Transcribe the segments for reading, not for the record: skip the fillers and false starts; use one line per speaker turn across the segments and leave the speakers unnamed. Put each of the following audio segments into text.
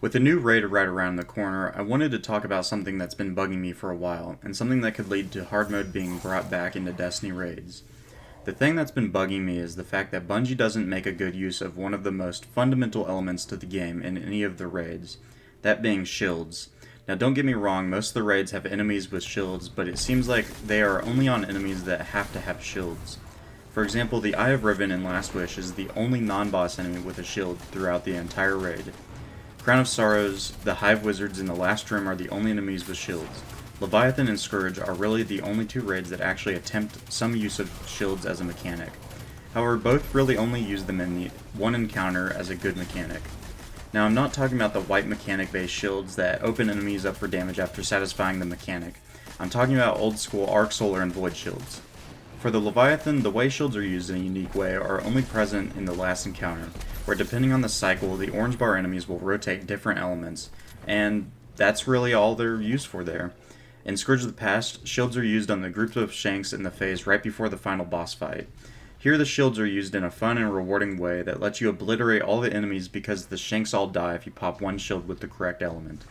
With a new raid right around the corner, I wanted to talk about something that's been bugging me for a while, and something that could lead to hard mode being brought back into Destiny raids. The thing that's been bugging me is the fact that Bungie doesn't make a good use of one of the most fundamental elements to the game in any of the raids, that being shields. Now don't get me wrong, most of the raids have enemies with shields, but it seems like they are only on enemies that have to have shields. For example, the Eye of Riven in Last Wish is the only non-boss enemy with a shield throughout the entire raid. Crown of Sorrows, the Hive Wizards, and the Last Room are the only enemies with shields. Leviathan and Scourge are really the only two raids that actually attempt some use of shields as a mechanic. However, both really only use them in the one encounter as a good mechanic. Now, I'm not talking about the white mechanic-based shields that open enemies up for damage after satisfying the mechanic. I'm talking about old-school Arc, Solar, and Void shields. For the Leviathan, the way shields are used in a unique way are only present in the last encounter, where depending on the cycle, the orange bar enemies will rotate different elements, and that's really all they're used for there. In Scourge of the Past, shields are used on the groups of Shanks in the phase right before the final boss fight. Here the shields are used in a fun and rewarding way that lets you obliterate all the enemies because the Shanks all die if you pop one shield with the correct element.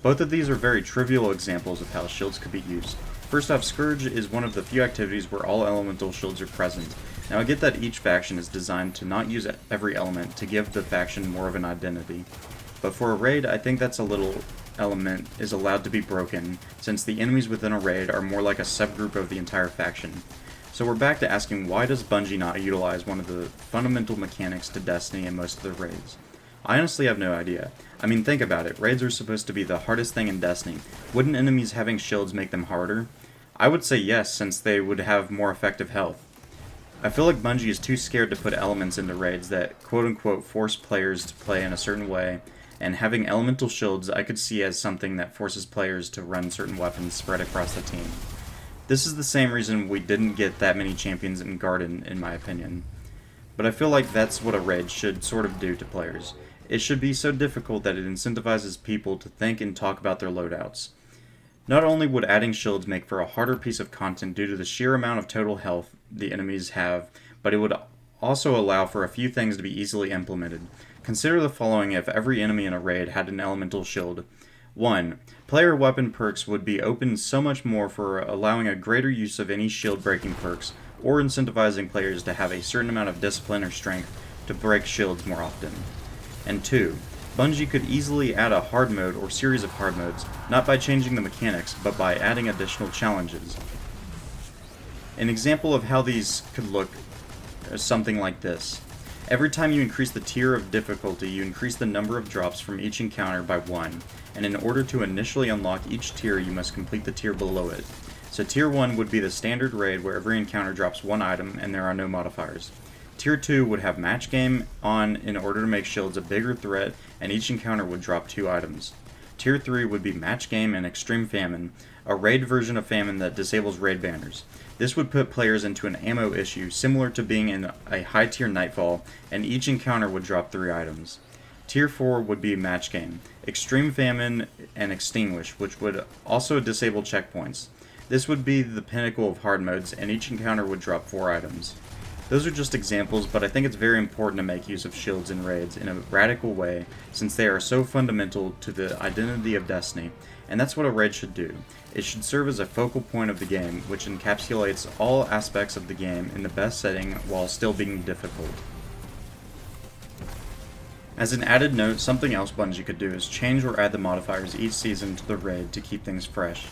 Both of these are very trivial examples of how shields could be used. First off, Scourge is one of the few activities where all elemental shields are present. Now I get that each faction is designed to not use every element to give the faction more of an identity. But for a raid, I think that's a little element is allowed to be broken, since the enemies within a raid are more like a subgroup of the entire faction. So we're back to asking, why does Bungie not utilize one of the fundamental mechanics to Destiny in most of the raids? I honestly have no idea. I mean, think about it, raids are supposed to be the hardest thing in Destiny. Wouldn't enemies having shields make them harder? I would say yes, since they would have more effective health. I feel like Bungie is too scared to put elements into raids that quote-unquote force players to play in a certain way, and having elemental shields I could see as something that forces players to run certain weapons spread across the team. This is the same reason we didn't get that many champions in Garden, in my opinion. But I feel like that's what a raid should sort of do to players. It should be so difficult that it incentivizes people to think and talk about their loadouts. Not only would adding shields make for a harder piece of content due to the sheer amount of total health the enemies have, but it would also allow for a few things to be easily implemented. Consider the following if every enemy in a raid had an elemental shield. 1. Player weapon perks would be open so much more for allowing a greater use of any shield breaking perks, or incentivizing players to have a certain amount of discipline or strength to break shields more often. And 2. Bungie could easily add a hard mode or series of hard modes, not by changing the mechanics, but by adding additional challenges. An example of how these could look is something like this. Every time you increase the tier of difficulty, you increase the number of drops from each encounter by 1, and in order to initially unlock each tier, you must complete the tier below it. So tier 1 would be the standard raid where every encounter drops 1 item and there are no modifiers. Tier 2 would have match game on in order to make shields a bigger threat, and each encounter would drop 2 items. Tier 3 would be match game and extreme famine, a raid version of famine that disables raid banners. This would put players into an ammo issue similar to being in a high tier nightfall, and each encounter would drop 3 items. Tier 4 would be match game, extreme famine, and extinguish, which would also disable checkpoints. This would be the pinnacle of hard modes, and each encounter would drop 4 items. Those are just examples, but I think it's very important to make use of shields in raids in a radical way, since they are so fundamental to the identity of Destiny, and that's what a raid should do. It should serve as a focal point of the game, which encapsulates all aspects of the game in the best setting while still being difficult. As an added note, something else Bungie could do is change or add the modifiers each season to the raid to keep things fresh.